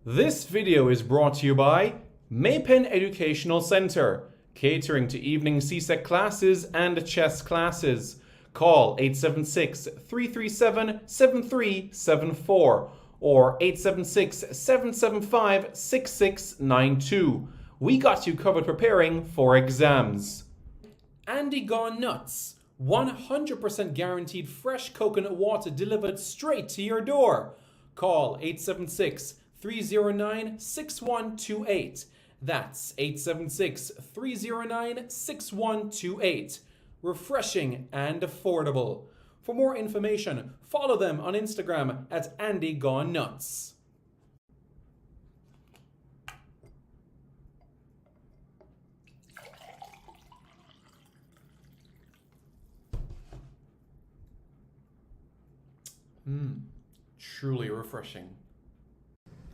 This video is brought to you by Maypen Educational Center, catering to evening CSEC classes and chess classes. Call 876-337-7374 or 876-775-6692. We got you covered preparing for exams. Andy Gone Nuts, 100% guaranteed fresh coconut water delivered straight to your door. Call 876-309-6128. That's 876-309-6128. Refreshing and affordable. For more information, follow them on Instagram at Andy Gone Nuts. Truly refreshing.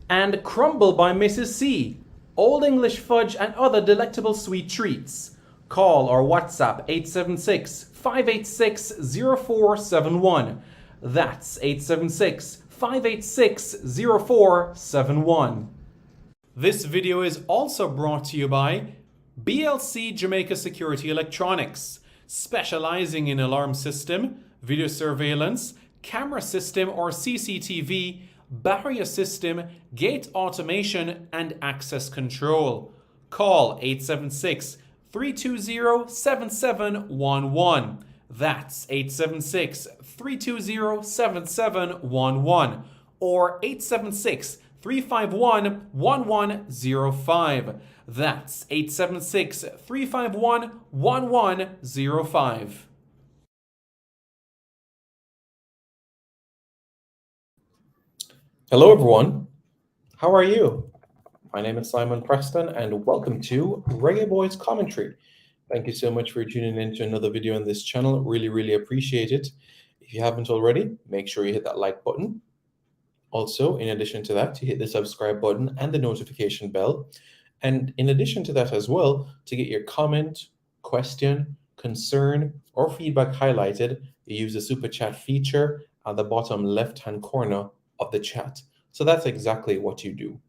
And Crumble by Mrs. C. Old English fudge and other delectable sweet treats. Call or WhatsApp 876-586-0471. That's 876-586-0471. This video is also brought to you by BLC Jamaica Security Electronics, specializing in alarm system, video surveillance, camera system or CCTV, barrier system, gate automation, and access control. Call 876-320-7711. That's 876-320-7711 or 876-351-1105. That's 876-351-1105. Hello everyone, how are you? My name is Simon Preston and welcome to Reggae Boyz Commentary. Thank you so much for tuning in to another video on this channel. Really appreciate it. If you haven't already, make sure you hit that like button. Also, in addition to that, to hit the subscribe button and the notification bell. And in addition to that as well, to get your comment, question, concern, or feedback highlighted, you use the super chat feature at the bottom left-hand corner of the chat. So that's exactly what you do.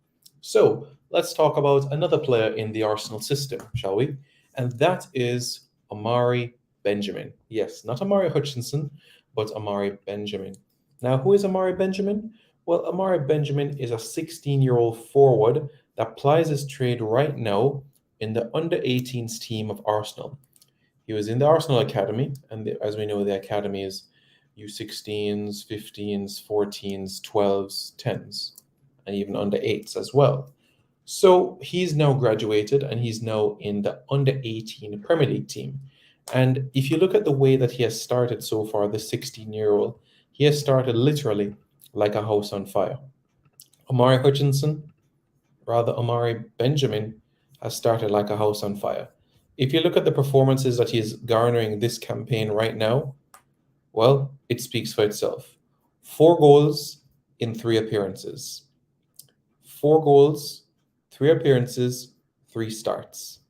So let's talk about another player in the Arsenal system, shall we? And that is Omari Benjamin. Yes, not Omari Hutchinson, but Omari Benjamin. Now, who is Omari Benjamin? Well, Omari Benjamin is a 16-year-old forward that plies his trade right now in the under-18s team of Arsenal. He was in the Arsenal Academy, and as we know, the Academy is U16s, 15s, 14s, 12s, 10s, and even under 8s as well. So he's now graduated and he's now in the under 18 Premier League team. And if you look at the way that he has started so far, the 16-year-old, he has started literally like a house on fire. Omari Benjamin has started like a house on fire. If you look at the performances that he's garnering this campaign right now, well, it speaks for itself. 4 goals in 3 appearances. 4 goals, 3 appearances, 3 starts.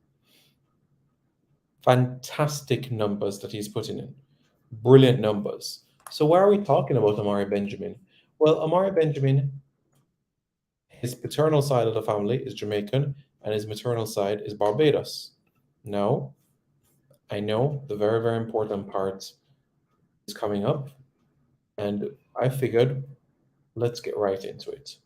Fantastic numbers that he's putting in. Brilliant numbers. So why are we talking about Omari Benjamin? Well, Omari Benjamin, his paternal side of the family is Jamaican and his maternal side is Barbados. Now, I know the very important part is coming up, and I figured let's get right into it.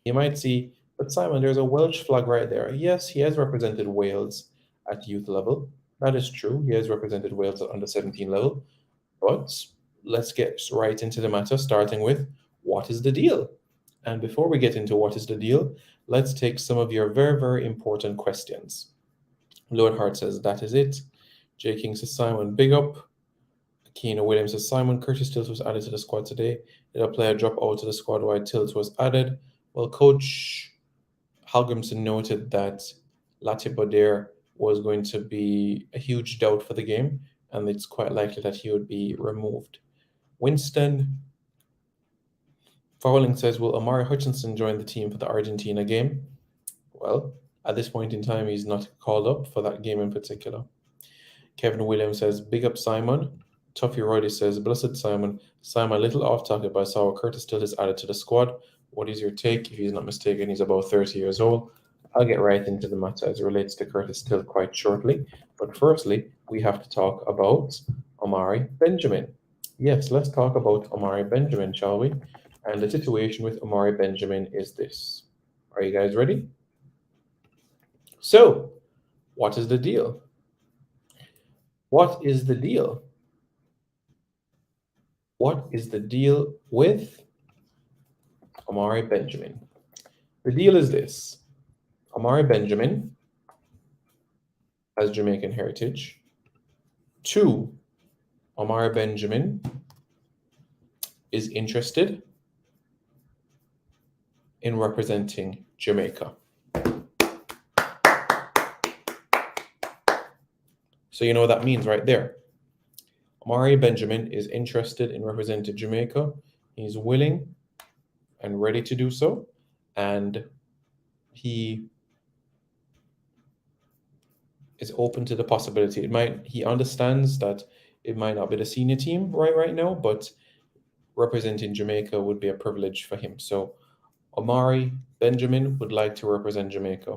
You might see, but Simon, there's a Welsh flag right there. Yes, he has represented Wales at youth level. That is true. He has represented Wales at under 17 level. But let's get right into the matter, starting with what is the deal? And before we get into what is the deal, let's take some of your very important questions. Lord Hart says, that is it. J. King says, Simon, big up. Keena Williams says, Simon, Curtis Tilt was added to the squad today. Did a player drop out to the squad while Tilt was added? Well, Coach Halgrimson noted that Latif Bodair was going to be a huge doubt for the game, and it's quite likely that he would be removed. Winston Fowling says, will Omari Hutchinson join the team for the Argentina game? Well, at this point in time, he's not called up for that game in particular. Kevin Williams says, big up Simon. Tuffy Roddy says, blessed Simon, a little off topic, but I saw Curtis Tilt is added to the squad. What is your take? If he's not mistaken, he's about 30 years old. I'll get right into the matter as it relates to Curtis Till quite shortly. But firstly, we have to talk about Omari Benjamin. Yes, let's talk about Omari Benjamin, shall we? And the situation with Omari Benjamin is this. Are you guys ready? So, what is the deal? What is the deal? What is the deal with Omari Benjamin? The deal is this. Omari Benjamin has Jamaican heritage. 2, Omari Benjamin is interested in representing Jamaica. So you know what that means right there. Omari Benjamin is interested in representing Jamaica. He's willing and ready to do so. And he is open to the possibility. He understands that it might not be the senior team right now, but representing Jamaica would be a privilege for him. So Omari Benjamin would like to represent Jamaica.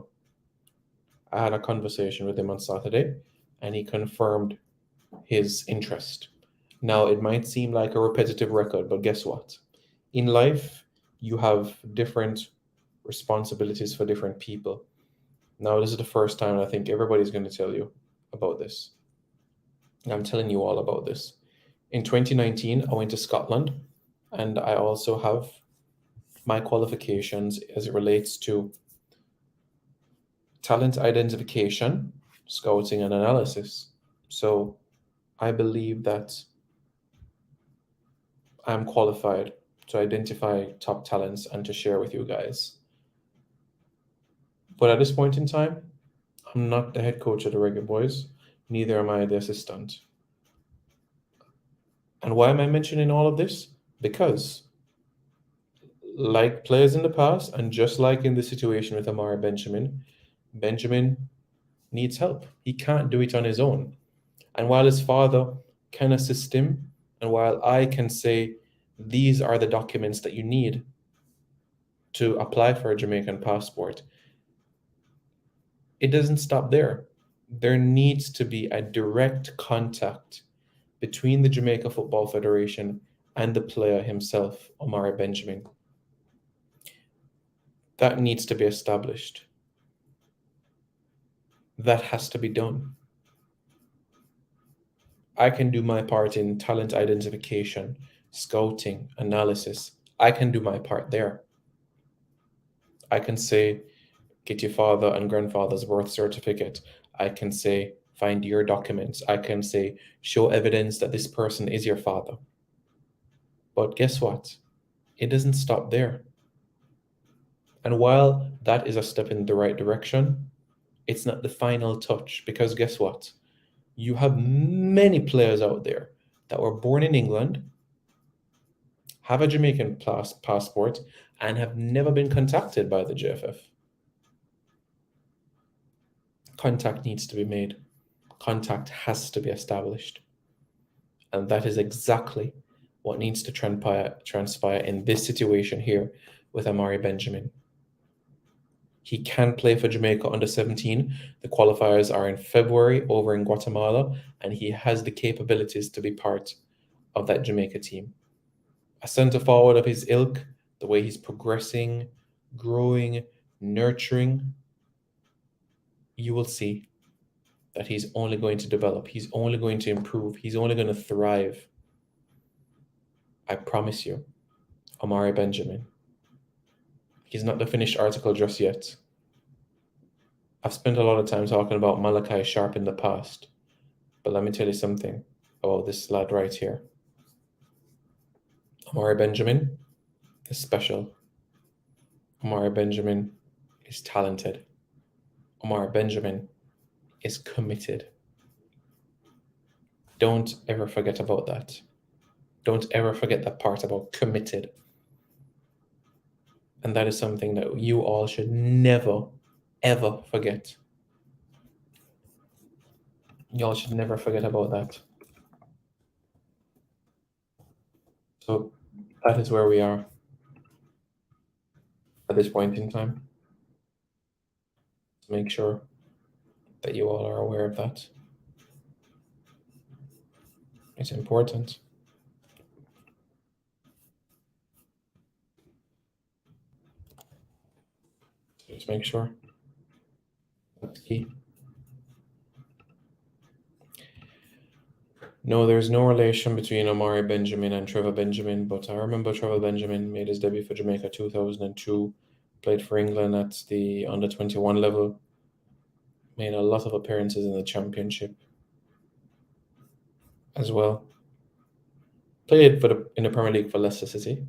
I had a conversation with him on Saturday, and he confirmed his interest. Now, it might seem like a repetitive record, but guess what? In life, you have different responsibilities for different people. Now, this is the first time I think everybody's going to tell you about this. I'm telling you all about this. In 2019, I went to Scotland, and I also have my qualifications as it relates to talent identification, scouting, and analysis. So I believe that I'm qualified to identify top talents and to share with you guys. But at this point in time, I'm not the head coach of the Reggae Boyz, neither am I the assistant. And why am I mentioning all of this? Because, like players in the past, and just like in the situation with Omari Benjamin, Benjamin needs help. He can't do it on his own. And while his father can assist him, and while I can say, these are the documents that you need to apply for a Jamaican passport, it doesn't stop there. There needs to be a direct contact between the Jamaica Football Federation and the player himself, Omari Benjamin. That needs to be established. That has to be done. I can do my part in talent identification, scouting, analysis. I can do my part there. I can say, get your father and grandfather's birth certificate. I can say, find your documents. I can say, show evidence that this person is your father. But guess what? It doesn't stop there. And while that is a step in the right direction, it's not the final touch, because guess what? You have many players out there that were born in England, have a Jamaican passport, and have never been contacted by the JFF. Contact needs to be made. Contact has to be established. And that is exactly what needs to transpire in this situation here with Omari Benjamin. He can play for Jamaica under 17. The qualifiers are in February over in Guatemala, and he has the capabilities to be part of that Jamaica team. A centre forward of his ilk, the way he's progressing, growing, nurturing, you will see that he's only going to develop. He's only going to improve. He's only going to thrive. I promise you, Omari Benjamin. He's not the finished article just yet. I've spent a lot of time talking about Malachi Sharp in the past, but let me tell you something about this lad right here. Omari Benjamin is special. Omari Benjamin is talented. Omari Benjamin is committed. Don't ever forget about that. Don't ever forget that part about committed. And that is something that you all should never, ever forget. Y'all should never forget about that. So that is where we are. at this point in time. Make sure that you all are aware of that. It's important. Just make sure. That's key. No, there's no relation between Omari Benjamin and Trevor Benjamin, but I remember Trevor Benjamin made his debut for Jamaica 2002, played for England at the under 21 level, made a lot of appearances in the championship as well. Played in the Premier League for Leicester City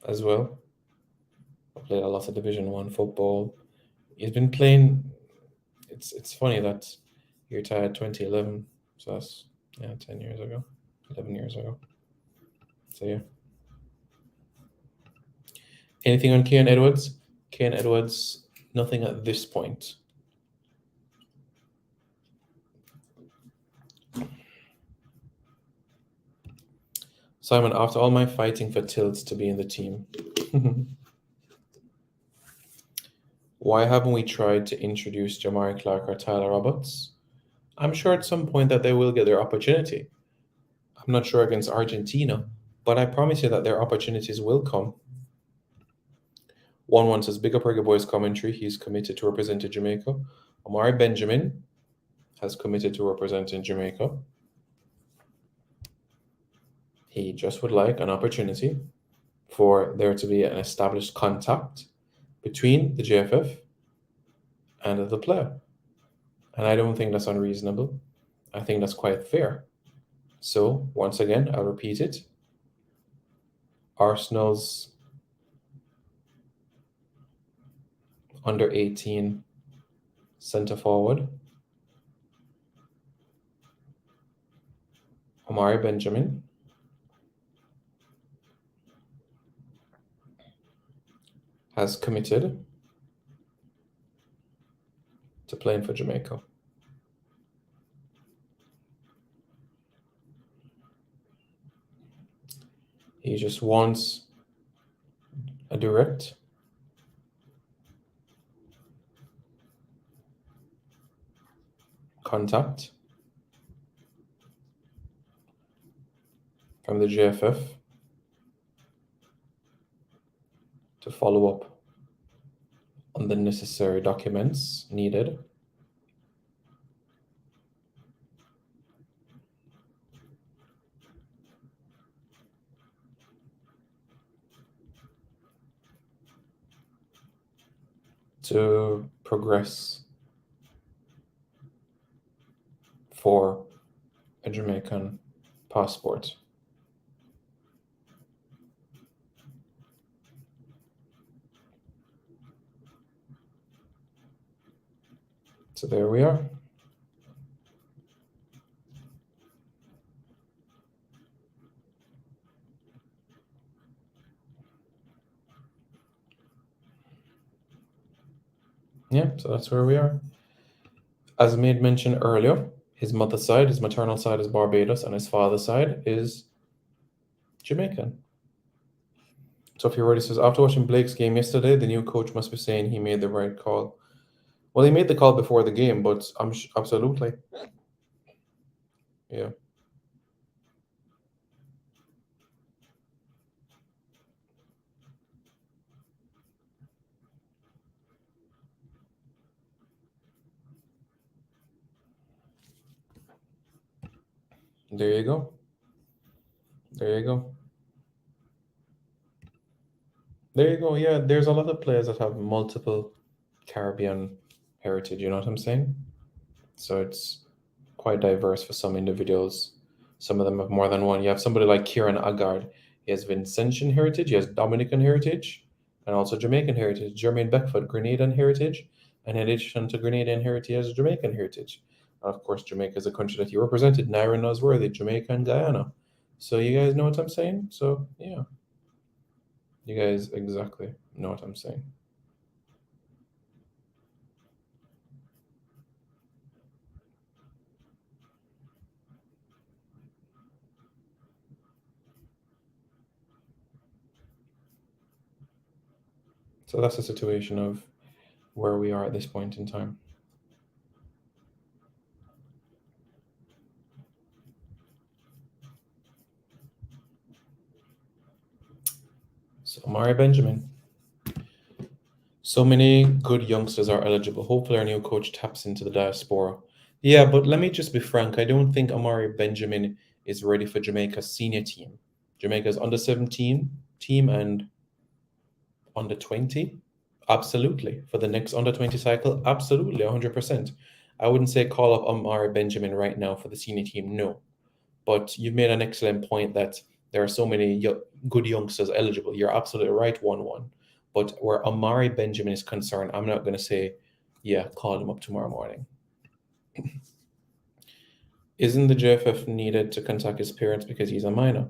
as well. Played a lot of Division 1 football. He's been playing. It's funny that he retired 2011, so that's 10 years ago, 11 years ago. So yeah. Anything on Kane Edwards? Kane Edwards, nothing at this point. Simon, after all my fighting for Tilts to be in the team, why haven't we tried to introduce Jamari Clark or Tyler Roberts? I'm sure at some point that they will get their opportunity. I'm not sure against Argentina, but I promise you that their opportunities will come. 1-1 says, big up Reggae Boyz Commentary. He's committed to representing Jamaica. Omari Benjamin has committed to representing Jamaica. He just would like an opportunity for there to be an established contact between the JFF and the player. And I don't think that's unreasonable. I think that's quite fair. So, once again, I'll repeat it. Arsenal's under 18 centre forward, Omari Benjamin, has committed to playing for Jamaica. He just wants a direct contact from the JFF to follow up on the necessary documents needed to progress for a Jamaican passport. So there we are. Yeah, so that's where we are. As I made mention earlier, his mother's side, his maternal side is Barbados, and his father's side is Jamaican. So if you're ready, says, after watching Blake's game yesterday, the new coach must be saying he made the right call. Well, he made the call before the game, but absolutely. Yeah. There you go. There you go. There you go. Yeah, there's a lot of players that have multiple Caribbean heritage, you know what I'm saying? So it's quite diverse for some individuals. Some of them have more than one. You have somebody like Kieran Aggard. He has Vincentian heritage, he has Dominican heritage, and also Jamaican heritage. Jermaine Beckford, Grenadian heritage, and in addition to Grenadian heritage, he has Jamaican heritage. And of course, Jamaica is a country that he represented, Naira Nosworthy, Jamaica and Guyana. So you guys know what I'm saying? So yeah. You guys exactly know what I'm saying. So that's the situation of where we are at this point in time. So Omari Benjamin. So many good youngsters are eligible. Hopefully our new coach taps into the diaspora. Yeah, but let me just be frank. I don't think Omari Benjamin is ready for Jamaica's senior team. Jamaica's under 17 team and under 20. Absolutely. For the next under 20 cycle, absolutely, 100%. I wouldn't say call up Omari Benjamin right now for the senior team, no. But you've made an excellent point that there are so many good youngsters eligible. You're absolutely right, 1-1. But where Omari Benjamin is concerned, I'm not going to say, yeah, call him up tomorrow morning. Isn't the JFF needed to contact his parents because he's a minor?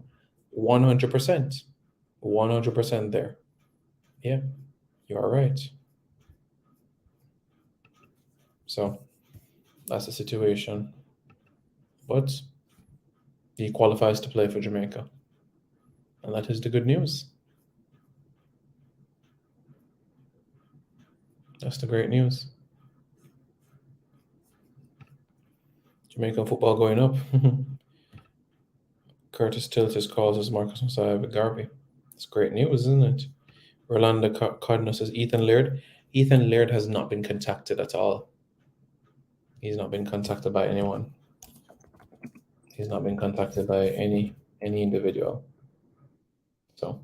100%. 100% there. Yeah, you are right. So that's the situation. But he qualifies to play for Jamaica. And that is the good news. That's the great news. Jamaican football going up. Curtis Tiltis calls us Marcus Messiah with Garvey. It's great news, isn't it? Rolanda Cardinal says Ethan Laird. Ethan Laird has not been contacted at all. He's not been contacted by anyone. He's not been contacted by any individual. So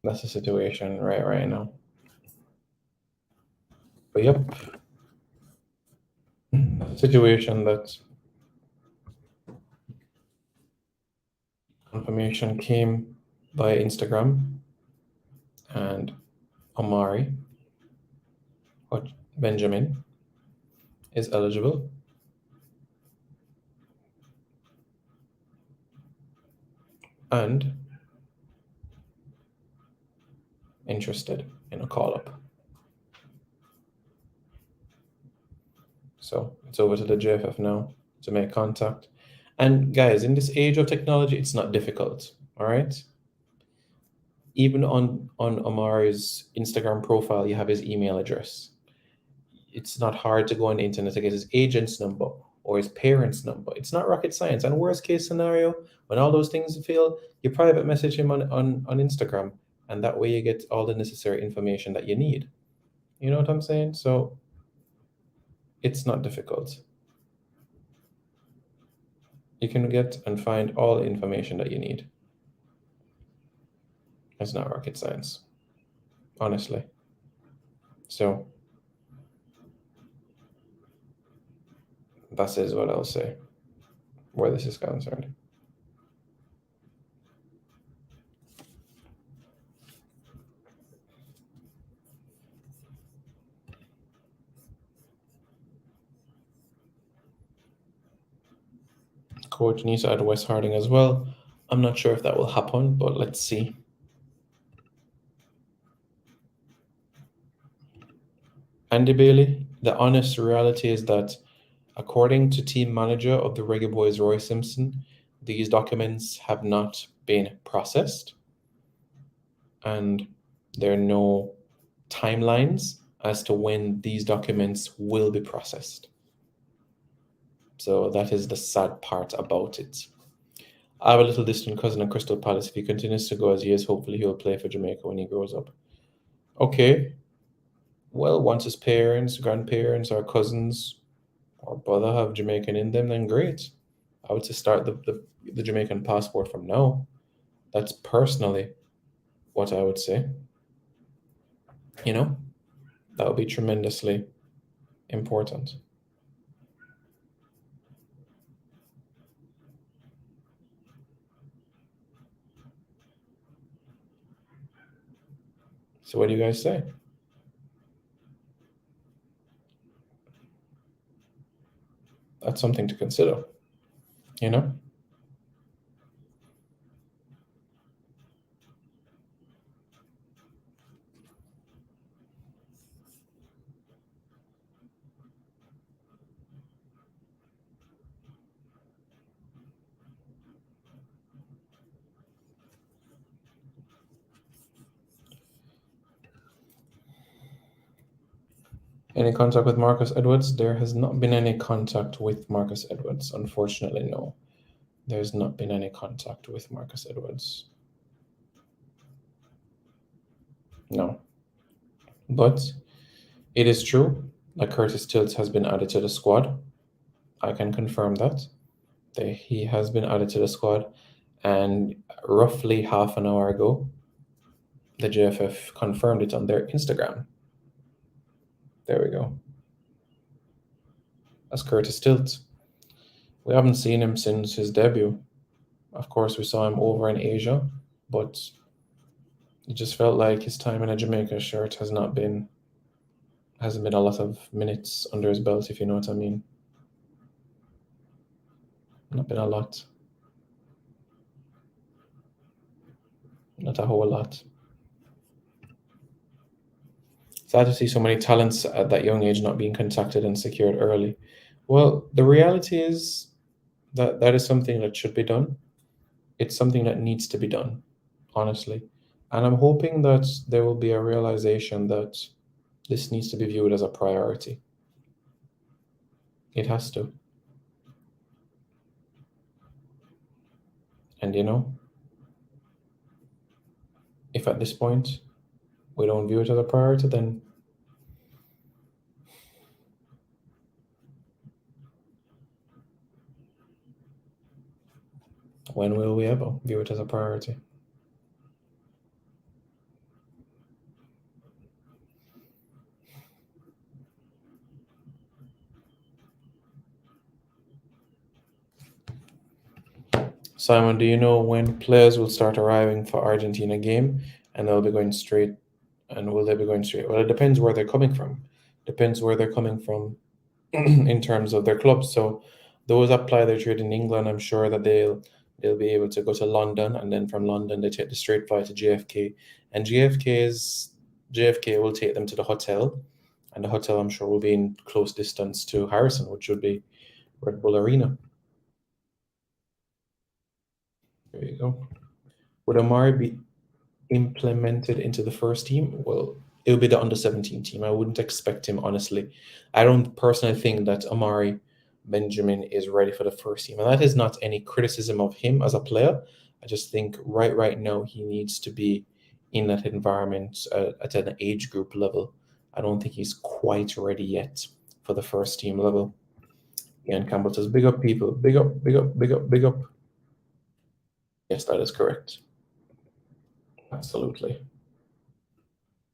that's the situation right now. But yep, situation that confirmation came by Instagram, and Omari Benjamin is eligible. And interested in a call up. So it's over to the JFF now to make contact. And guys, in this age of technology, it's not difficult. All right. Even on Omari's Instagram profile, you have his email address. It's not hard to go on the internet to get his agent's number or his parents' number. It's not rocket science. And worst case scenario, when all those things fail, you private message him on Instagram. And that way you get all the necessary information that you need. You know what I'm saying? So it's not difficult. You can get and find all the information that you need. It's not rocket science, honestly. So that is what I'll say where this is concerned. Coach needs to add West Harding as well. I'm not sure if that will happen, but let's see. Andy Bailey, the honest reality is that according to team manager of the Reggae Boyz, Roy Simpson, these documents have not been processed, and there are no timelines as to when these documents will be processed. So that is the sad part about it. I have a little distant cousin in Crystal Palace. If he continues to go as he is, hopefully he will play for Jamaica when he grows up. Okay. Well, once his parents, grandparents, or cousins or brother have Jamaican in them, then great. I would say start the Jamaican passport from now. That's personally what I would say. You know, that would be tremendously important. So what do you guys say? That's something to consider, you know? Any contact with Marcus Edwards? There has not been any contact with Marcus Edwards. Unfortunately, no. There's not been any contact with Marcus Edwards. No. But it is true that Curtis Tilts has been added to the squad. I can confirm that. He has been added to the squad. And roughly half an hour ago, the JFF confirmed it on their Instagram. There we go. That's Curtis Tilts. We haven't seen him since his debut. Of course, we saw him over in Asia, but it just felt like his time in a Jamaica shirt hasn't been a lot of minutes under his belt, if you know what I mean. Not been a lot. Not a whole lot. Sad to see so many talents at that young age not being contacted and secured early. Well, the reality is that that is something that should be done. It's something that needs to be done, honestly. And I'm hoping that there will be a realization that this needs to be viewed as a priority. It has to. And if at this point we don't view it as a priority, then when will we ever view it as a priority? Simon, do you know when players will start arriving for Argentina game and they'll be going straight? And will they be going straight? Well, it depends where they're coming from. Depends where they're coming from in terms of their clubs. So those that apply their trade in England, I'm sure that they'll be able to go to London, and then from London they take the straight flight to JFK, and JFK will take them to the hotel, and the hotel I'm sure will be in close distance to Harrison, which would be Red Bull Arena. There you go. Would Omari be implemented into the first team? Well, it would be the under 17 team. I wouldn't expect him, honestly. I don't personally think that Omari Benjamin is ready for the first team. And that is not any criticism of him as a player. I just think right now he needs to be in that environment at an age group level. I don't think he's quite ready yet for the first team level. Ian Campbell says, big up people. Big up, big up, big up, big up. Yes, that is correct. Absolutely.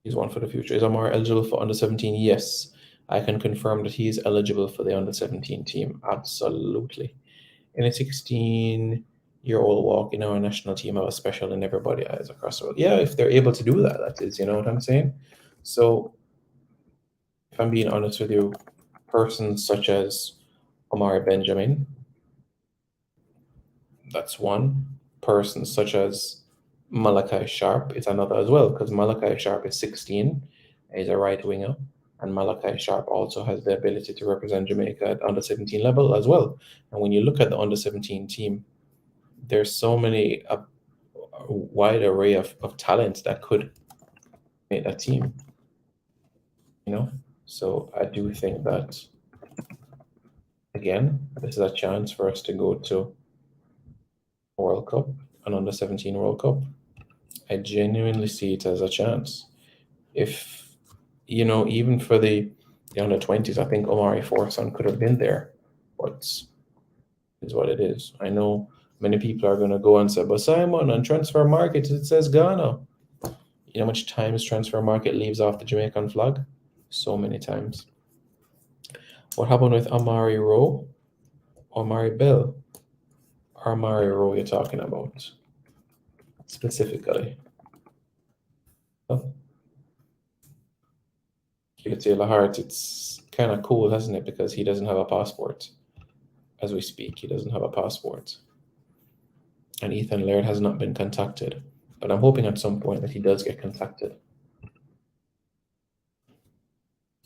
He's one for the future. Is Omar eligible for under 17? Yes. I can confirm that he is eligible for the under 17 team. Absolutely. In a 16-year-old walk in our national team, I was special in everybody eyes across the world. Yeah, if they're able to do that, that is, you know what I'm saying? So, if I'm being honest with you, persons such as Omari Benjamin, that's one. Persons such as Malachi Sharp is another as well, because Malachi Sharp is 16, he's a right winger, and Malachi Sharp also has the ability to represent Jamaica at under 17 level as well. And when you look at the under 17 team, there's so many a wide array of talents that could make that team. So I do think that again, this is a chance for us to go to World Cup, an under 17 World Cup. I genuinely see it as a chance. If even for the under 20s, I think Omari Forson could have been there, but is what it is. I know many people are going to go and say, but Simon, on transfer market, it says Ghana. You know how much times transfer market leaves off the Jamaican flag? So many times. What happened with Amari Rowe? Omari Bell? Amari Rowe you're talking about specifically? Taylor Hart, it's kind of cool, hasn't it? Because he doesn't have a passport. As we speak, he doesn't have a passport. And Ethan Laird has not been contacted. But I'm hoping at some point that he does get contacted.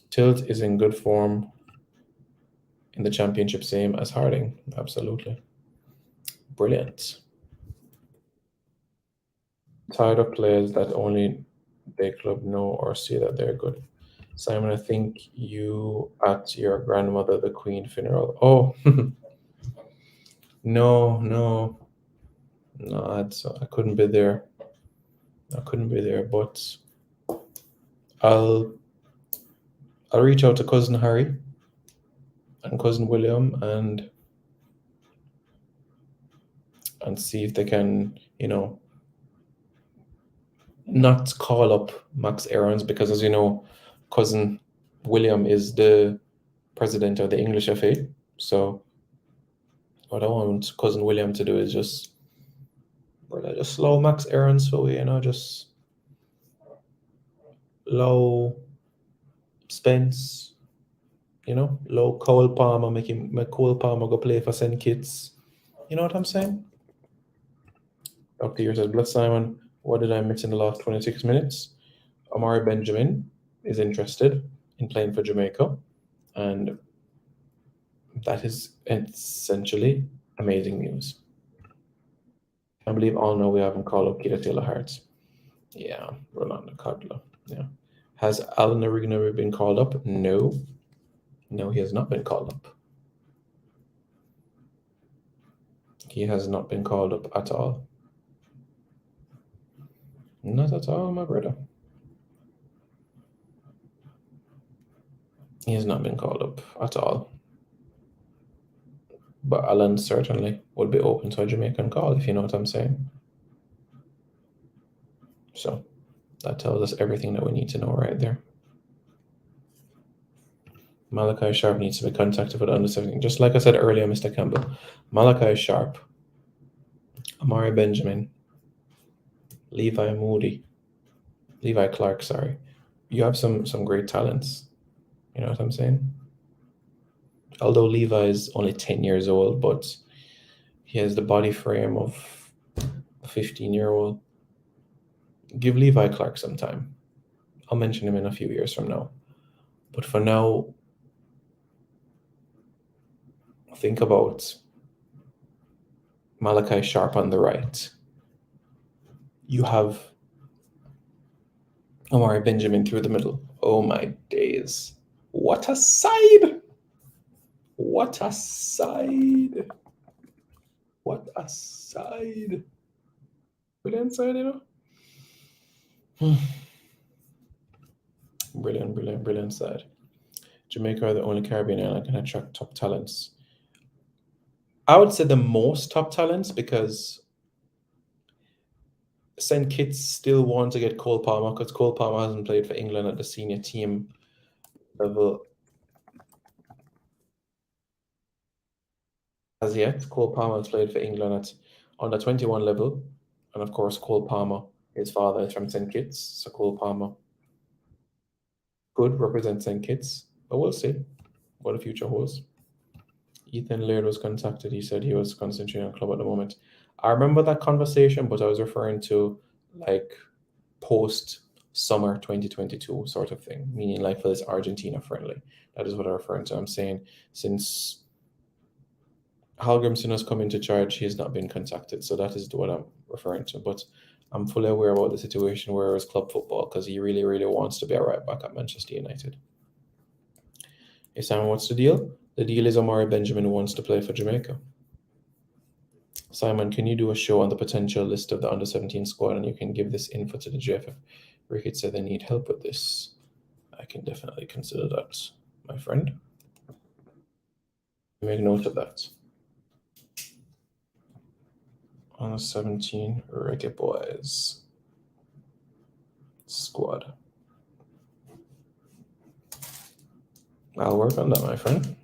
Tilt is in good form in the championship, same as Harding. Absolutely. Brilliant. Tired of players that only their club know or see that they're good. Simon, I think you at your grandmother, the Queen funeral. Oh, no, no, no, I couldn't be there. I couldn't be there, but I'll I'll reach out to cousin Harry and cousin William and see if they can, not call up Max Aarons because, as you know, cousin William is the president of the English FA. So what I want cousin William to do is just, brother, just slow Max Aarons so just low Spence, low Cole Palmer, make Cole Palmer go play for St. Kitts. You know what I'm saying? Dr. Year says, Bless Simon, what did I miss in the last 26 minutes? Omari Benjamin is interested in playing for Jamaica, and that is essentially amazing news. I believe all know we haven't called up Keita Taylor Hartz. Yeah, Rolando Codler. Yeah. Has Alan Origano been called up? No. No, he has not been called up. He has not been called up at all. Not at all, my brother. He has not been called up at all. But Alan certainly would be open to a Jamaican call, if you know what I'm saying. So that tells us everything that we need to know right there. Malachi Sharp needs to be contacted for the under 17. Just like I said earlier, Mr. Campbell, Malachi Sharp, Omari Benjamin, Levi Clark, sorry. You have some great talents. You know what I'm saying? Although Levi is only 10 years old, but he has the body frame of a 15-year-old. Give Levi Clark some time. I'll mention him in a few years from now. But for now, think about Malachi Sharp on the right. You have Omari Benjamin through the middle. Oh my days. What a side! What a side! What a side! Brilliant side, Brilliant side. Jamaica are the only Caribbean island that can attract top talents. I would say the most top talents because St. Kitts still want to get Cole Palmer because Cole Palmer hasn't played for England at the senior team level as yet. Cole Palmer has played for England at under 21 level, and of course Cole Palmer, his father is from St. Kitts, so Cole Palmer could represent St. Kitts, but we'll see what the future holds. Ethan Laird was contacted. He said he was concentrating on club at the moment. I remember that conversation, but I was referring to like post summer 2022 sort of thing, meaning like for this Argentina friendly. That is what I'm referring to. I'm saying since Hallgrimson has come into charge, he has not been contacted. So that is what I'm referring to. But I'm fully aware about the situation where it's club football because he really, really wants to be a right back at Manchester United. Hey Simon, what's the deal? The deal is Omari Benjamin wants to play for Jamaica. Simon, can you do a show on the potential list of the under 17 squad and you can give this info to the GFF? Rickett said they need help with this. I can definitely consider that, my friend. Make note of that. Under 17 Reggae Boyz squad. I'll work on that, my friend.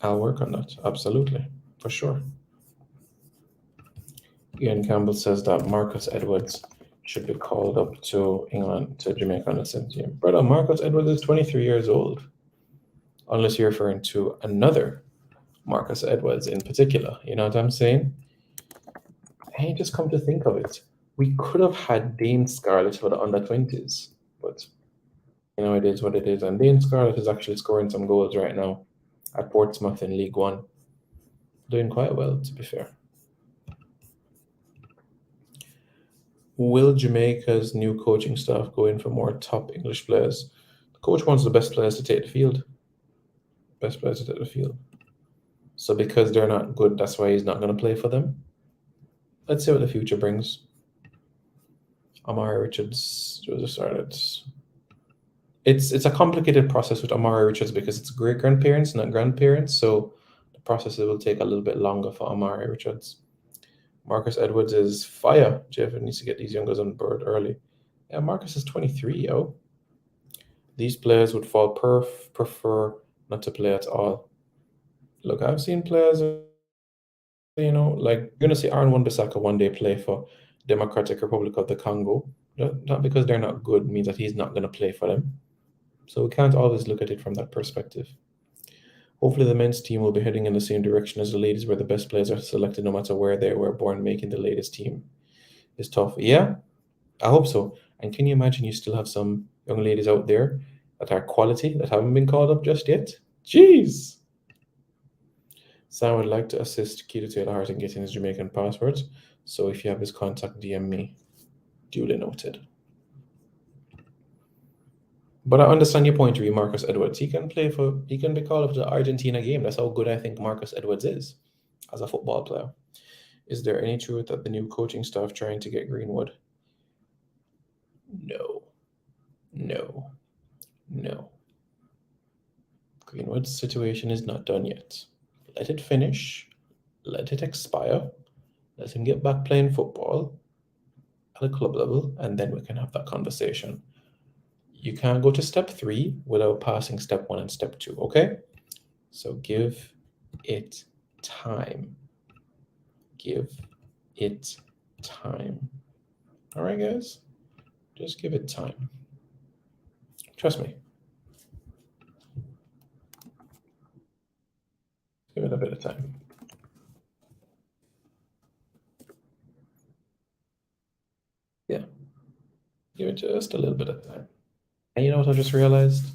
I'll work on that, absolutely, for sure. Ian Campbell says that Marcus Edwards should be called up to England, to Jamaica on the 17th. Brother, Marcus Edwards is 23 years old. Unless you're referring to another Marcus Edwards in particular. You know what I'm saying? And just come to think of it, we could have had Dane Scarlett for the under 20s, but it is what it is. And Dane Scarlett is actually scoring some goals right now at Portsmouth in League One. Doing quite well, to be fair. Will Jamaica's new coaching staff go in for more top English players? The coach wants the best players to take the field. Best players to take the field. So because they're not good, that's why he's not going to play for them. Let's see what the future brings. Omari Richards just started. It's a complicated process with Omari Richards because it's great grandparents, not grandparents. So the process will take a little bit longer for Omari Richards. Marcus Edwards is fire. Jeff needs to get these youngers on board early. Yeah, Marcus is 23, yo. These players would prefer not to play at all. Look, I've seen players, like you're gonna see Aaron Wan-Bissaka one day play for Democratic Republic of the Congo. Not because they're not good means that he's not gonna play for them. So we can't always look at it from that perspective. Hopefully, the men's team will be heading in the same direction as the ladies, where the best players are selected no matter where they were born. Making the latest team is tough. Yeah, I hope so. And can you imagine you still have some young ladies out there that are quality that haven't been called up just yet? Jeez. Sam would like to assist Keto Taylor Hart in getting his Jamaican passports. So if you have his contact, DM me. Duly noted. But I understand your point, Marcus Edwards. He can be called up to the Argentina game. That's how good I think Marcus Edwards is as a football player. Is there any truth that the new coaching staff trying to get Greenwood? No. No. No. Greenwood's situation is not done yet. Let it finish. Let it expire. Let him get back playing football at a club level, and then we can have that conversation. You can't go to step 3 without passing step 1 and step 2, okay? So give it time. Give it time. All right, guys? Just give it time. Trust me. Give it a bit of time. Yeah. Give it just a little bit of time. And you know what I just realized?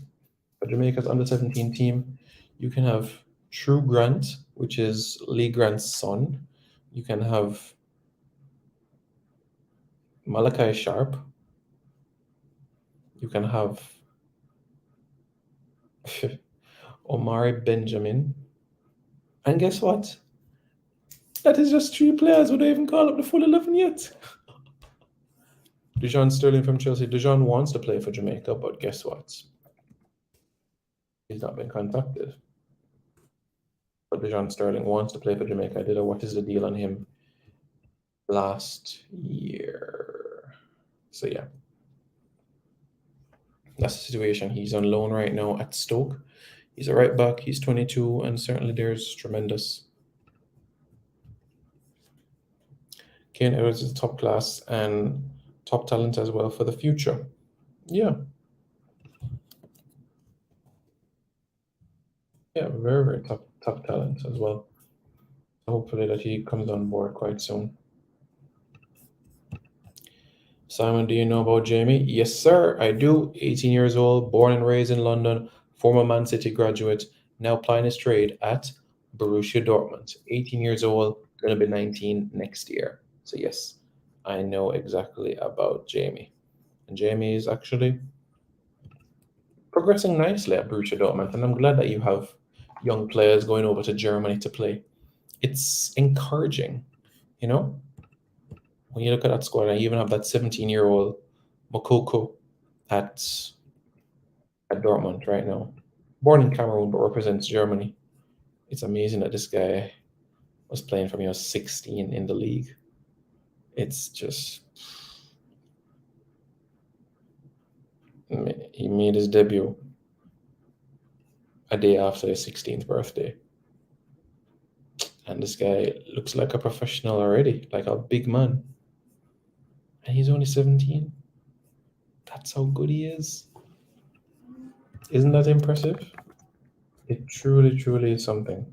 For Jamaica's under 17 team, you can have True Grant, which is Lee Grant's son. You can have Malachi Sharp. You can have Omari Benjamin. And guess what? That is just 3 players. We don't even call up the full 11 yet. Dejon Sterling from Chelsea. Dejon wants to play for Jamaica, but guess what? He's not been contacted. But Dejon Sterling wants to play for Jamaica. I did a what is the deal on him last year. So yeah. That's the situation. He's on loan right now at Stoke. He's a right back. He's 22, and certainly there's tremendous. Kane Edwards is top class and top talent as well for the future. Yeah. Yeah, very, very top talent as well. So hopefully that he comes on board quite soon. Simon, do you know about Jamie? Yes, sir, I do. 18 years old, born and raised in London, former Man City graduate, now plying his trade at Borussia Dortmund. 18 years old, going to be 19 next year. So yes, I know exactly about Jamie. And Jamie is actually progressing nicely at Borussia Dortmund, and I'm glad that you have young players going over to Germany to play. It's encouraging, you know? When you look at that squad, I even have that 17-year-old Mokoko at Dortmund right now. Born in Cameroon but represents Germany. It's amazing that this guy was playing from 16 in the league. It's just he made his debut a day after his 16th birthday. And this guy looks like a professional already, like a big man. And he's only 17. That's how good he is. Isn't that impressive? It truly, truly is something.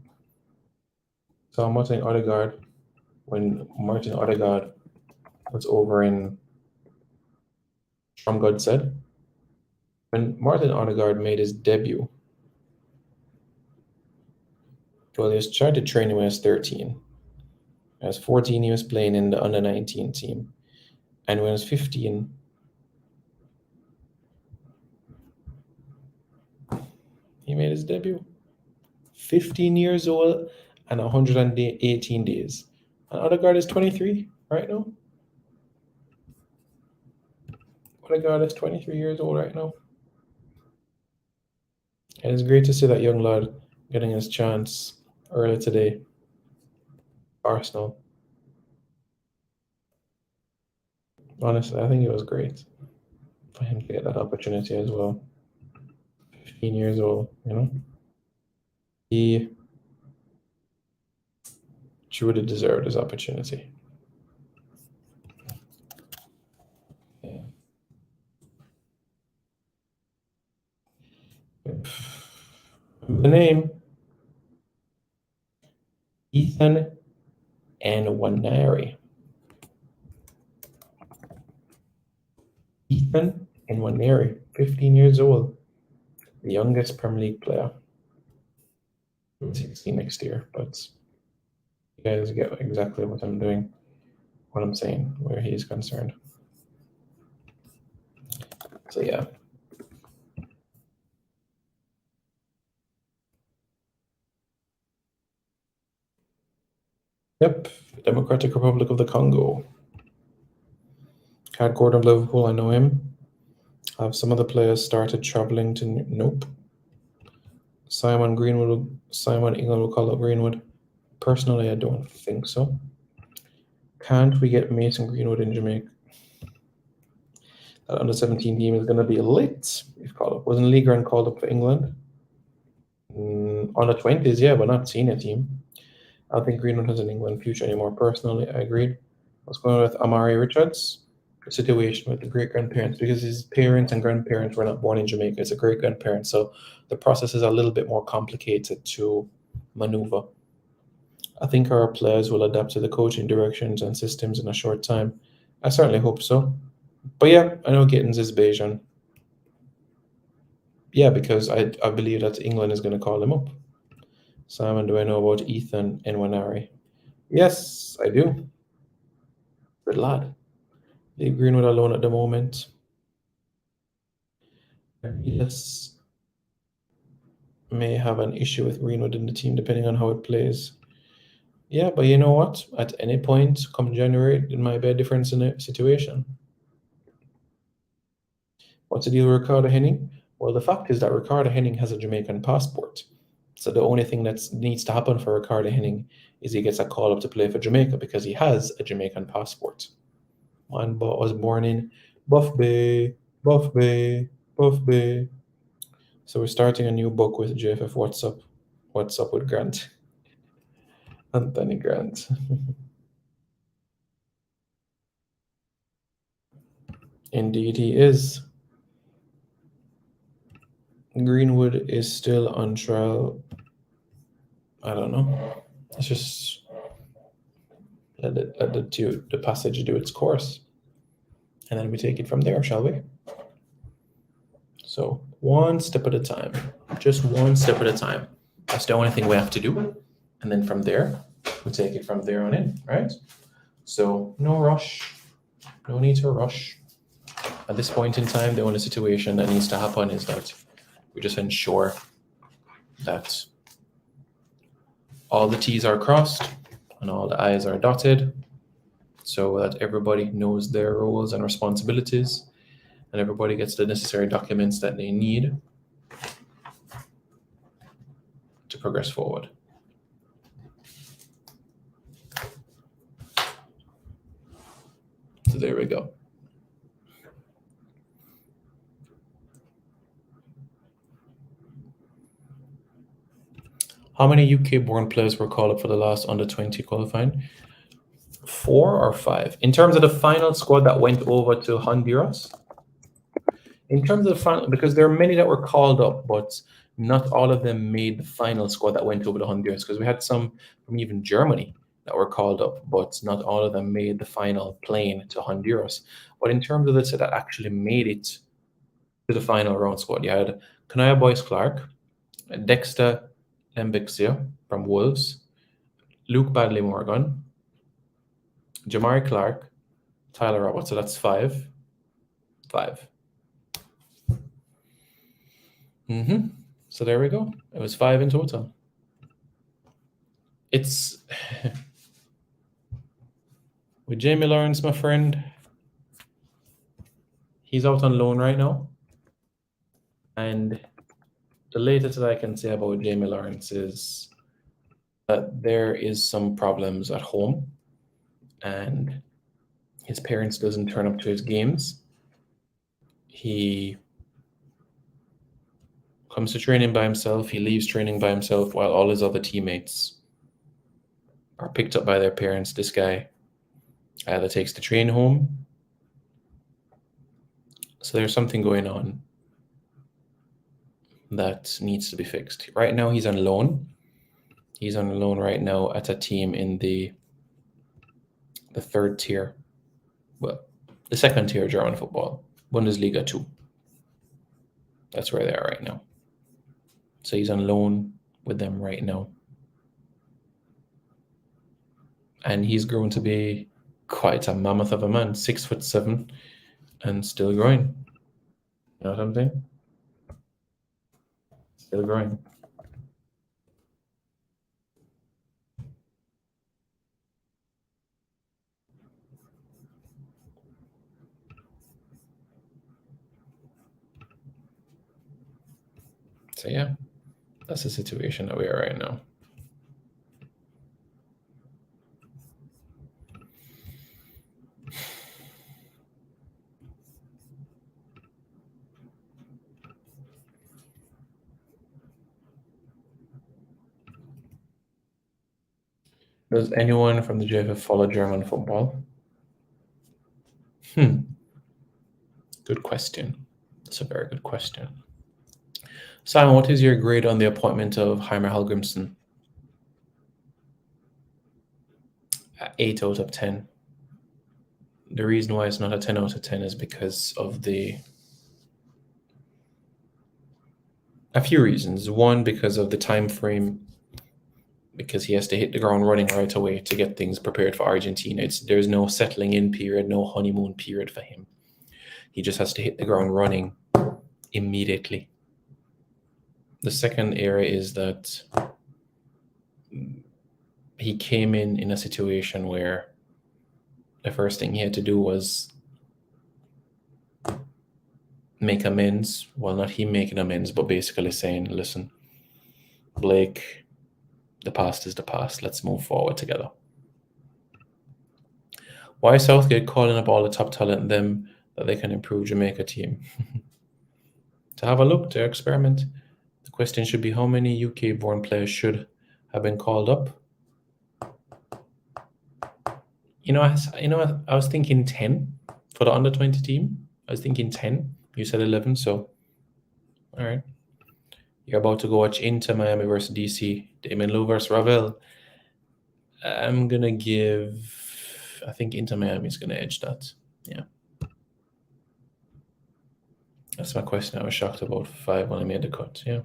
So Martin Odegaard, when Martin Odegaard was over in God said, when Martin Odegaard made his debut, well, he was trying to train when he was 13. As 14, he was playing in the under 19 team. And when he was 15, he made his debut. 15 years old and 118 days. And Odegaard is 23 right now. Odegaard is 23 years old right now. And it's great to see that young lad getting his chance early today. Arsenal. Honestly, I think it was great for him to get that opportunity as well. 15 years old, you know? He truly deserved his opportunity. Yeah. The name Ethan Nwaneri. Ethan Nwaneri, 15 years old, the youngest Premier League player. 16 next year, but you guys get exactly what I'm doing, what I'm saying, where he is concerned. So yeah. Yep, Democratic Republic of the Congo. Cat Gordon of Liverpool, I know him. Have some of the players started traveling to nope. Simon England will call up Greenwood. Personally, I don't think so. Can't we get Mason Greenwood in Jamaica? That under 17 team is going to be lit. He's called up. Wasn't Liga and called up for England? On the 20s, yeah, but not senior team. I don't think Greenwood has an England future anymore. Personally, I agreed. What's going on with Omari Richards? The situation with the great grandparents, because his parents and grandparents were not born in Jamaica. It's a great grandparent, so the process is a little bit more complicated to maneuver. I think our players will adapt to the coaching directions and systems in a short time. I certainly hope so. But yeah, I know Gittins is Bayesian. Yeah, because I believe that England is going to call him up. Simon, do I know about Ethan Nwaneri? Yes, I do. Good lad. Leave Greenwood alone at the moment. Yes, may have an issue with Greenwood in the team depending on how it plays. Yeah, but you know what? At any point come January, it might be a different situation. What's the deal with Ricardo Henning? Well, the fact is that Ricardo Henning has a Jamaican passport. So the only thing that needs to happen for Ricardo Henning is he gets a call up to play for Jamaica because he has a Jamaican passport. Man was born in Buff Bay, Buff Bay, Buff Bay. So we're starting a new book with JFF. What's up? What's up with Grant? Anthony Grant. Indeed, he is. Greenwood is still on trial. I don't know. Let's just let the passage do its course. And then we take it from there, shall we? So one step at a time. Just one step at a time. That's the only thing we have to do. And then from there, we take it from there on in, right? So no rush. No need to rush. At this point in time, the only situation that needs to happen is that we just ensure that all the T's are crossed and all the I's are dotted so that everybody knows their roles and responsibilities and everybody gets the necessary documents that they need to progress forward. So there we go. How many UK-born players were called up for the last under-20 qualifying? 4 or 5? In terms of the final squad that went over to Honduras? In terms of the final, because there are many that were called up, but not all of them made the final squad that went over to Honduras, because we had some from even Germany that were called up, but not all of them made the final plane to Honduras. But in terms of the set that actually made it to the final round squad, you had Kanaya Boyce Clark, Dexter Mbixia from Wolves, Luke Badley Morgan, Jamari Clark, Tyler Roberts, so that's 5. 5. So there we go. It was 5 in total. It's with Jamie Lawrence, my friend. He's out on loan right now. And the latest that I can say about Jamie Lawrence is that there is some problems at home and his parents doesn't turn up to his games. He comes to training by himself. He leaves training by himself while all his other teammates are picked up by their parents. This guy either takes the train home. So there's something going on that needs to be fixed. Right now, he's on loan. He's on loan right now at a team in the third tier, well, the second tier of German football, Bundesliga 2. That's where they are right now. So he's on loan with them right now. And he's grown to be quite a mammoth of a man, 6'7", and still growing. You know what I'm saying? Still growing. So yeah, that's the situation that we are right now. Does anyone from the JFF follow German football? Good question. That's a very good question. Simon, what is your grade on the appointment of Heimer Hallgrimsson? 8 out of 10. The reason why it's not a 10 out of 10 is because of a few reasons. One, because of the time frame, because he has to hit the ground running right away to get things prepared for Argentina. There's no settling in period, no honeymoon period for him. He just has to hit the ground running immediately. The second area is that he came in a situation where the first thing he had to do was make amends. Well, not him making amends, but basically saying, listen, Blake, the past is the past. Let's move forward together. Why is Southgate calling up all the top talent them that they can improve Jamaica team? To have a look, to experiment. The question should be how many UK-born players should have been called up? I was thinking 10 for the under-20 team. I was thinking 10. You said 11, so all right. You're about to go watch Inter Miami versus DC. Damon Lou versus Ravel. I'm going to give... I think Inter Miami is going to edge that. Yeah. That's my question. I was shocked about 5 when I made the cut. Yeah.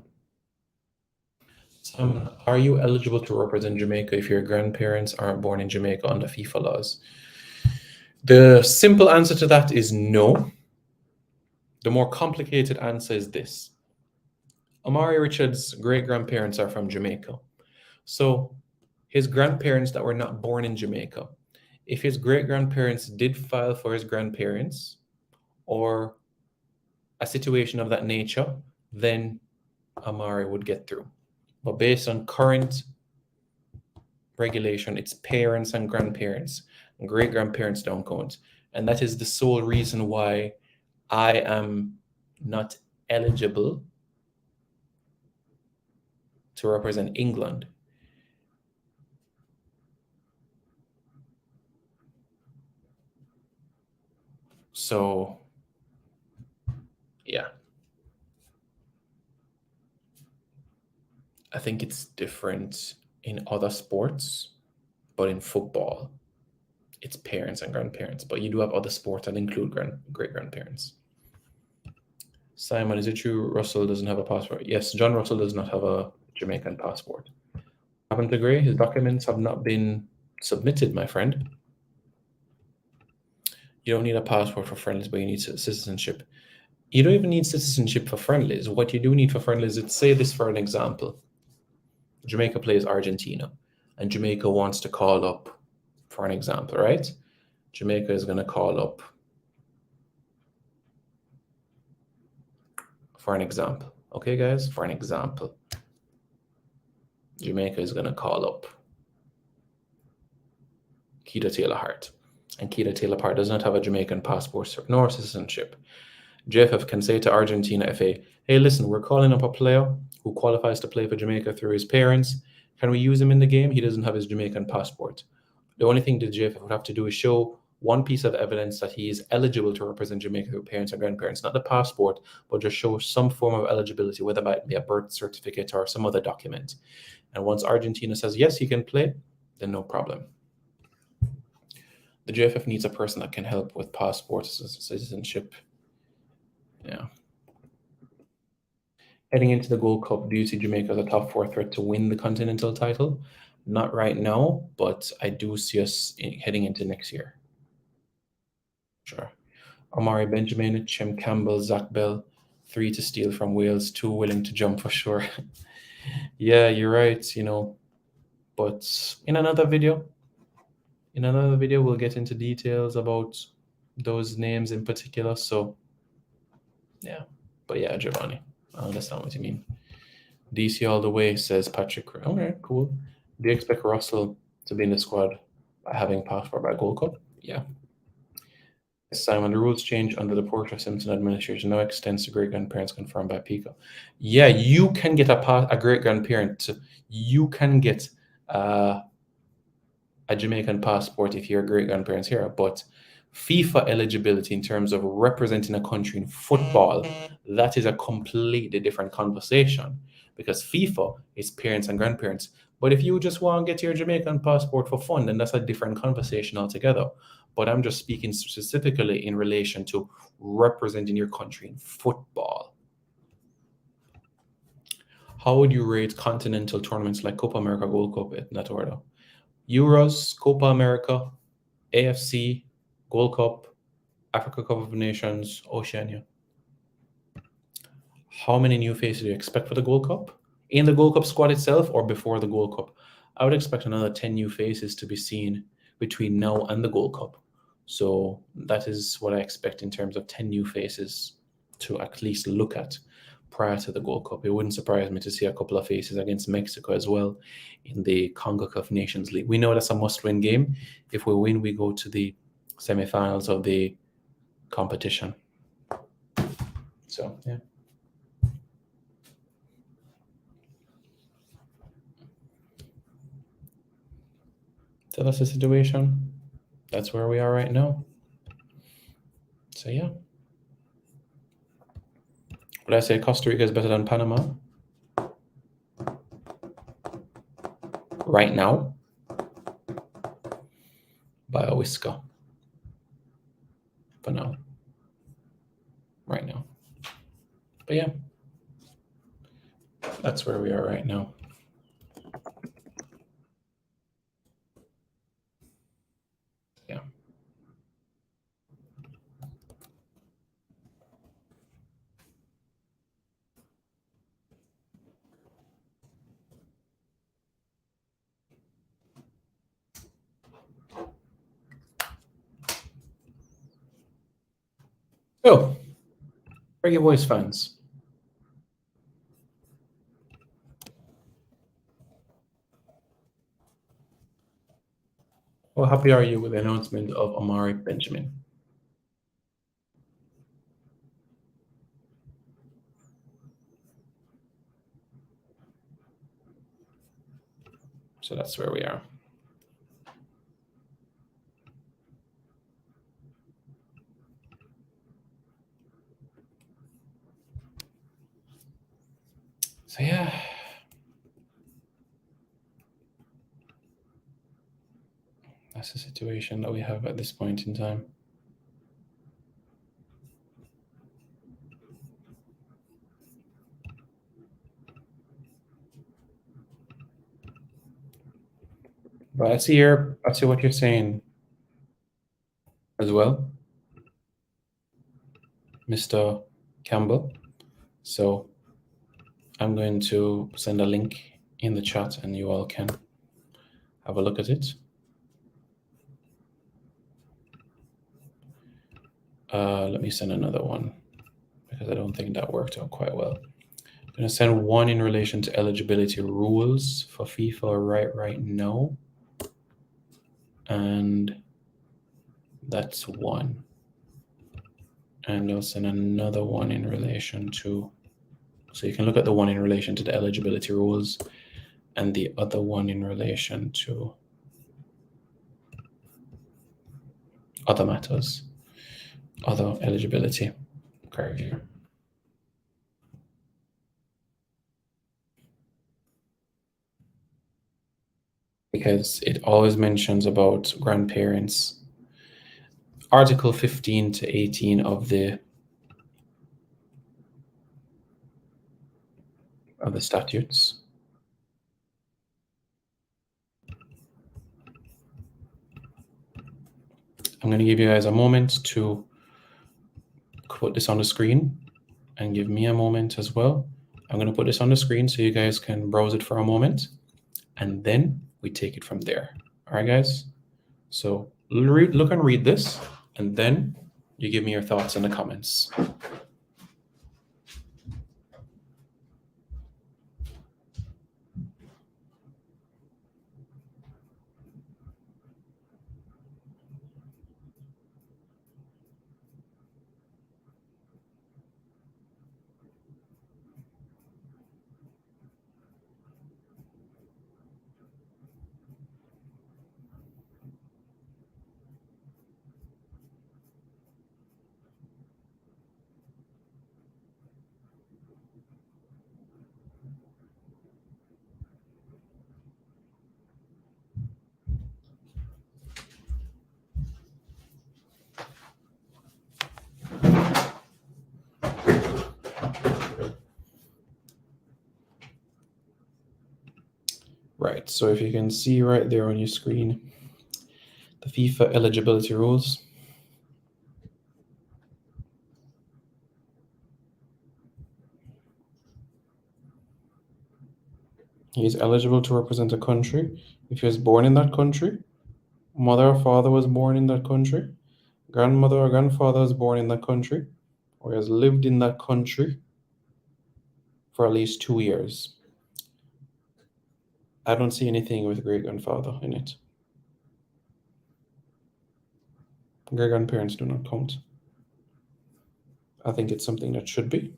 Are you eligible to represent Jamaica if your grandparents aren't born in Jamaica under FIFA laws? The simple answer to that is no. The more complicated answer is this. Omari Richards' great-grandparents are from Jamaica. So his grandparents that were not born in Jamaica, if his great-grandparents did file for his grandparents or a situation of that nature, then Omari would get through. But based on current regulation, it's parents and grandparents. And great-grandparents don't count. And that is the sole reason why I am not eligible to represent England. So, yeah. I think it's different in other sports, but in football, it's parents and grandparents. But you do have other sports that include great-grandparents. Simon, is it true Russell doesn't have a passport? Yes, John Russell does not have a Jamaican passport. Happened to Gray, his documents have not been submitted, my friend. You don't need a passport for friendlies, but you need citizenship. You don't even need citizenship for friendlies. What you do need for friendlies is, say this for an example. Jamaica plays Argentina, and Jamaica wants to call up, for an example, right? Jamaica is going to call up, for an example. Okay, guys, for an example. Jamaica is going to call up Keita Taylor Hart. And Keita Taylor Hart does not have a Jamaican passport nor citizenship. JFF can say to Argentina FA, hey, listen, we're calling up a player who qualifies to play for Jamaica through his parents. Can we use him in the game? He doesn't have his Jamaican passport. The only thing the JFF would have to do is show one piece of evidence that he is eligible to represent Jamaica through parents and grandparents, not the passport, but just show some form of eligibility, whether it might be a birth certificate or some other document. And once Argentina says, yes, he can play, then no problem. The JFF needs a person that can help with passport citizenship. Yeah. Heading into the Gold Cup, do you see Jamaica as a top four threat to win the continental title? Not right now, but I do see us heading into next year. Sure. Omari Benjamin, Chem Campbell, Zach Bell, 3 to steal from Wales, 2 willing to jump for sure. Yeah, you're right, but in another video, we'll get into details about those names in particular. So yeah, but yeah, Giovanni, I understand what you mean. DC all the way, says Patrick. Okay, cool. Do you expect Russell to be in the squad by having passport by Gold Cup? Yeah. Simon, the rules change under the Porter Simpson administration. No extends to great grandparents confirmed by Pico. Yeah, you can get a great grandparent. You can get a Jamaican passport if your great grandparents here, but FIFA eligibility in terms of representing a country in football, that is a completely different conversation, because FIFA is parents and grandparents. But if you just want to get your Jamaican passport for fun, then that's a different conversation altogether. But I'm just speaking specifically in relation to representing your country in football. How would you rate continental tournaments like Copa America, Gold Cup, in that order? Euros, Copa America, AFC, Gold Cup, Africa Cup of Nations, Oceania. How many new faces do you expect for the Gold Cup? In the Gold Cup squad itself or before the Gold Cup? I would expect another 10 new faces to be seen between now and the Gold Cup. So that is what I expect in terms of 10 new faces to at least look at prior to the Gold Cup. It wouldn't surprise me to see a couple of faces against Mexico as well in the CONCACAF Nations League. We know that's a must-win game. If we win, we go to the semifinals of the competition. So, yeah. So that's the situation. That's where we are right now. So, yeah. Would I say Costa Rica is better than Panama? Right now? By a whisker. For now. Right now. But yeah. That's where we are right now. Yeah. So, Reggae Boyz fans. How happy are you with the announcement of Omari Benjamin? So that's where we are. So yeah. That's the situation that we have at this point in time. But I see what you're saying as well. Mr. Campbell. So I'm going to send a link in the chat and you all can have a look at it. Let me send another one because I don't think that worked out quite well. I'm going to send one in relation to eligibility rules for FIFA right now. And that's one. And I'll send another one in relation to, so you can look at the one in relation to the eligibility rules and the other one in relation to other matters, other eligibility criteria. Because it always mentions about grandparents. Article 15 to 18 of the statutes. I'm going to give you guys a moment to put this on the screen and give me a moment as well. I'm going to put this on the screen so you guys can browse it for a moment and then we take it from there. All right, guys? So look and read this and then you give me your thoughts in the comments. Right, so if you can see right there on your screen, the FIFA eligibility rules. He is eligible to represent a country if he was born in that country, mother or father was born in that country, grandmother or grandfather was born in that country, or has lived in that country for at least 2 years. I don't see anything with great-grandfather in it. Great-grandparents do not count. I think it's something that should be,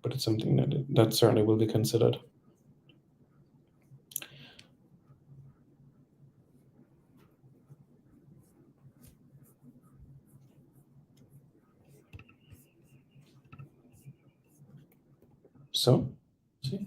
but it's something that certainly will be considered. So, see?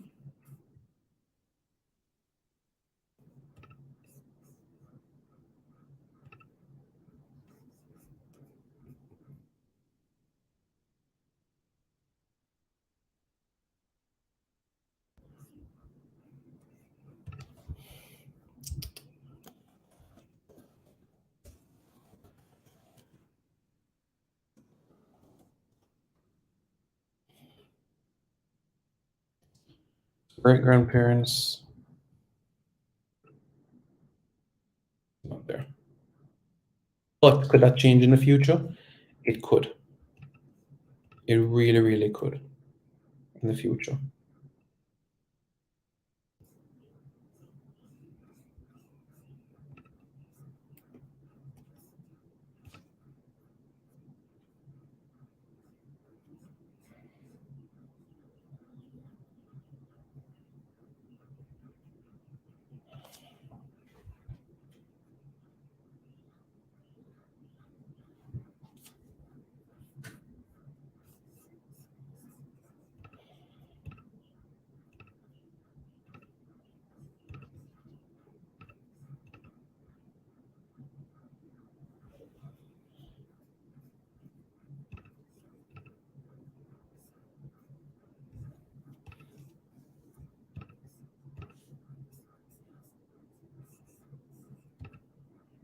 Great-grandparents, not there. But could that change in the future? It could. It really, really could in the future.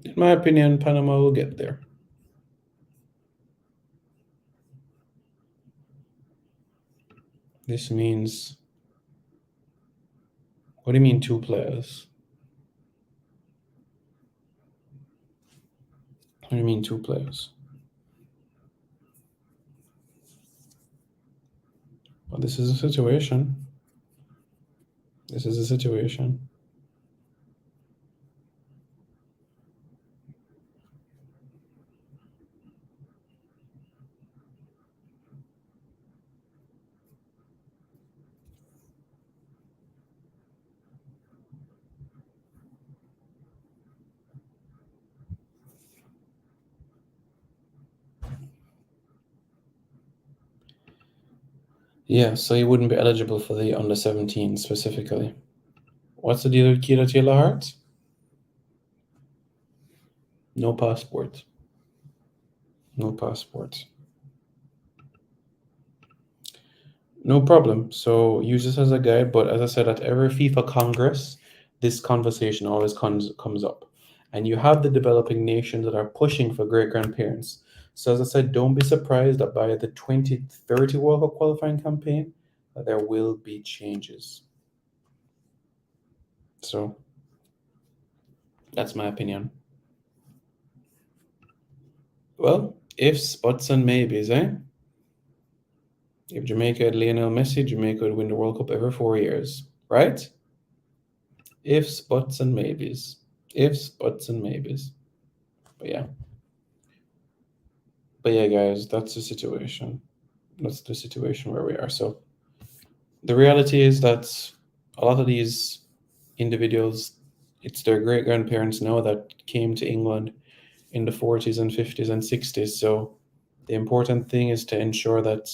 In my opinion, Panama will get there. This means, what do you mean 2 players? What do you mean 2 players? Well, this is a situation. This is a situation. Yeah, so you wouldn't be eligible for the under 17 specifically. What's the deal with Keita Taylor Hart? No passport. No passport. No problem. So use this as a guide. But as I said, at every FIFA Congress, this conversation always comes up. And you have the developing nations that are pushing for great grandparents. So as I said, don't be surprised that by the 2030 World Cup qualifying campaign, that there will be changes. So that's my opinion. Well, ifs, buts, and maybes, eh? If Jamaica had Lionel Messi, Jamaica would win the World Cup every 4 years, right? Ifs, buts, and maybes. Ifs, buts, and maybes. But yeah. But yeah, guys, that's the situation. That's the situation where we are. So the reality is that a lot of these individuals, it's their great grandparents now that came to England in the 40s and 50s and 60s. So the important thing is to ensure that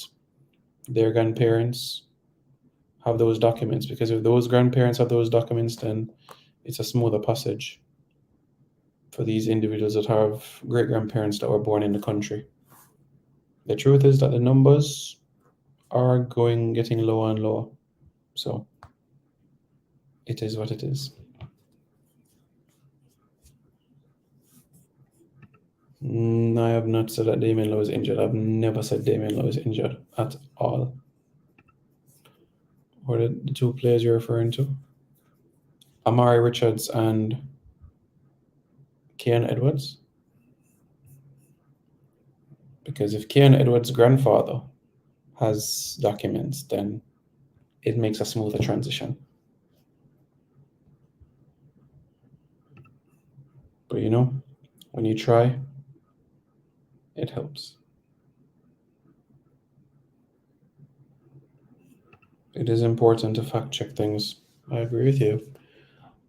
their grandparents have those documents, because if those grandparents have those documents, then it's a smoother passage for these individuals that have great grandparents that were born in the country. The truth is that the numbers are getting lower and lower. So it is what it is. I have not said that Damien Lowe is injured. I've never said Damien Lowe is injured at all. What are the 2 players you're referring to? Amari Richards and Kian Edwards? Because if Kian Edwards' grandfather has documents, then it makes a smoother transition. But when you try, it helps. It is important to fact check things. I agree with you.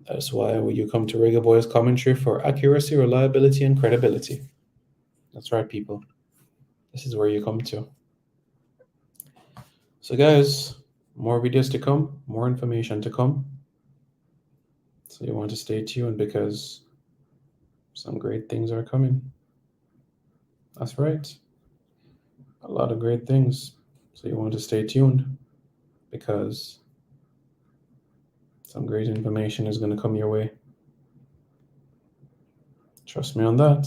That's why you come to Reggae Boyz Commentary for accuracy, reliability, and credibility. That's right, people. This is where you come to. So, guys, more videos to come, more information to come. So you want to stay tuned because some great things are coming. That's right. A lot of great things. So you want to stay tuned because some great information is going to come your way. Trust me on that.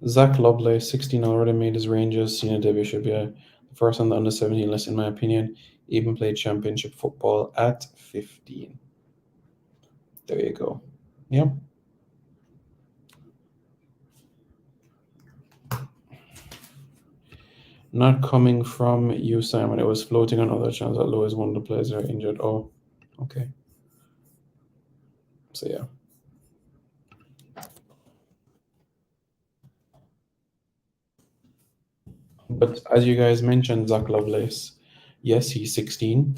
Zach Lovelace, 16, already made his Rangers senior debut. Should be the first on the under 17 list, in my opinion. Even played championship football at 15. There you go. Yep. Not coming from you, Simon. It was floating on other channels that Lowe is one of the players that are injured. Oh, okay. So, yeah. But as you guys mentioned, Zach Lovelace, yes, he's 16.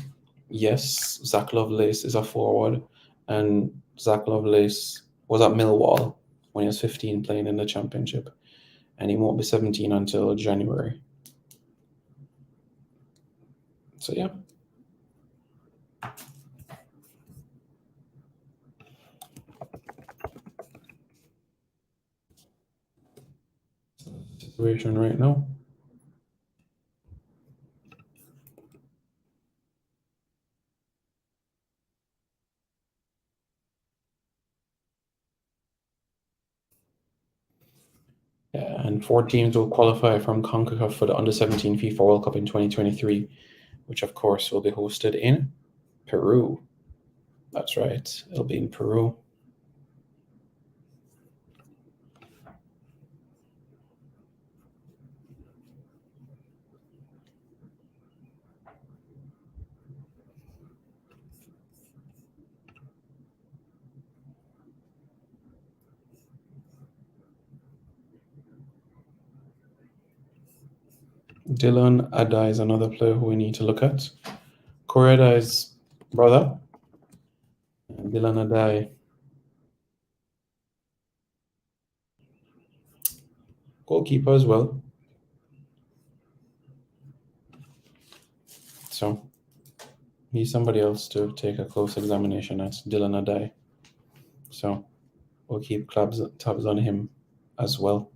Yes, Zach Lovelace is a forward. And Zach Lovelace was at Millwall when he was 15 playing in the championship. And he won't be 17 until January. So, yeah. Situation right now. And 4 teams will qualify from CONCACAF for the Under-17 FIFA World Cup in 2023, which of course will be hosted in Peru. That's right, it'll be in Peru. Dylan Adai is another player who we need to look at. Koreda's brother, Dylan Adai. Goalkeeper as well. So he's somebody else to take a close examination at, Dylan Adai. So we'll keep tabs on him as well.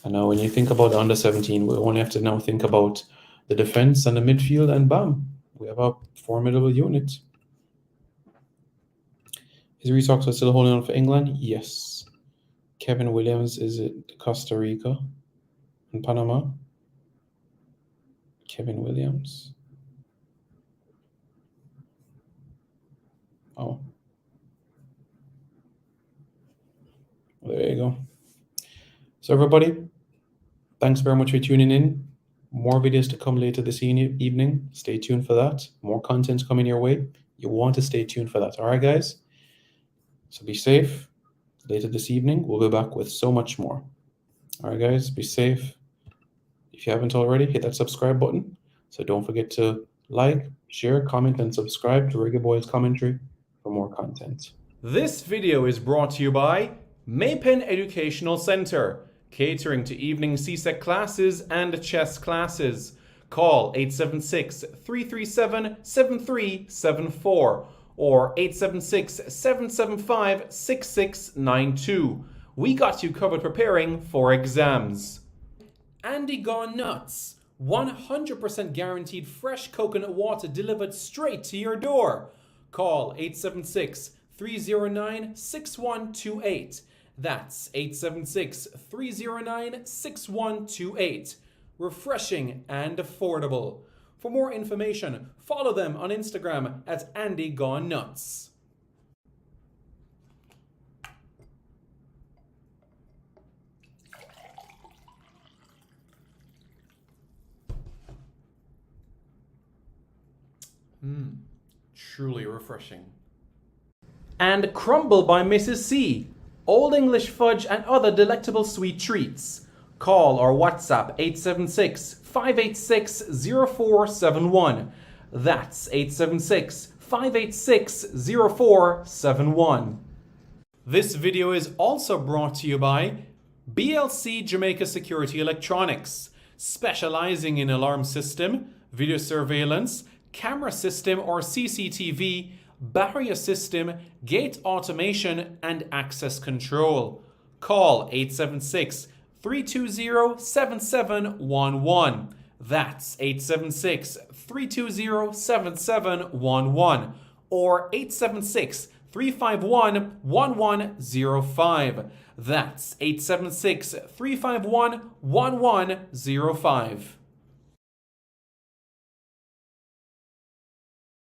And now when you think about the Under-17, we only have to now think about the defense and the midfield, and bam, we have a formidable unit. Is Reece Oxford still holding on for England? Yes. Kevin Williams is it Costa Rica and Panama? Kevin Williams. Oh. There you go. So everybody, thanks very much for tuning in. More videos to come later this evening. Stay tuned for that. More content coming your way. You want to stay tuned for that. All right, guys? So be safe. Later this evening, we'll be back with so much more. All right, guys, be safe. If you haven't already, hit that subscribe button. So don't forget to like, share, comment, and subscribe to Reggae Boyz Commentary for more content. This video is brought to you by Maypen Educational Center, catering to evening CSEC classes and chess classes. Call 876-337-7374 or 876-775-6692. We got you covered preparing for exams. Andy Gone Nuts, 100% guaranteed fresh coconut water delivered straight to your door. Call 876-309-6128. That's 876-309-6128. Refreshing and affordable. For more information, follow them on Instagram at Andy Gone Nuts. Truly refreshing. And Crumble by Mrs. C. Old English fudge and other delectable sweet treats. Call or WhatsApp 876-586-0471. That's 876-586-0471. This video is also brought to you by BLC Jamaica Security Electronics, specializing in alarm system, video surveillance, camera system or CCTV, barrier system, gate automation, and access control. Call 876-320-7711. That's 876-320-7711 or 876-351-1105. That's 876-351-1105.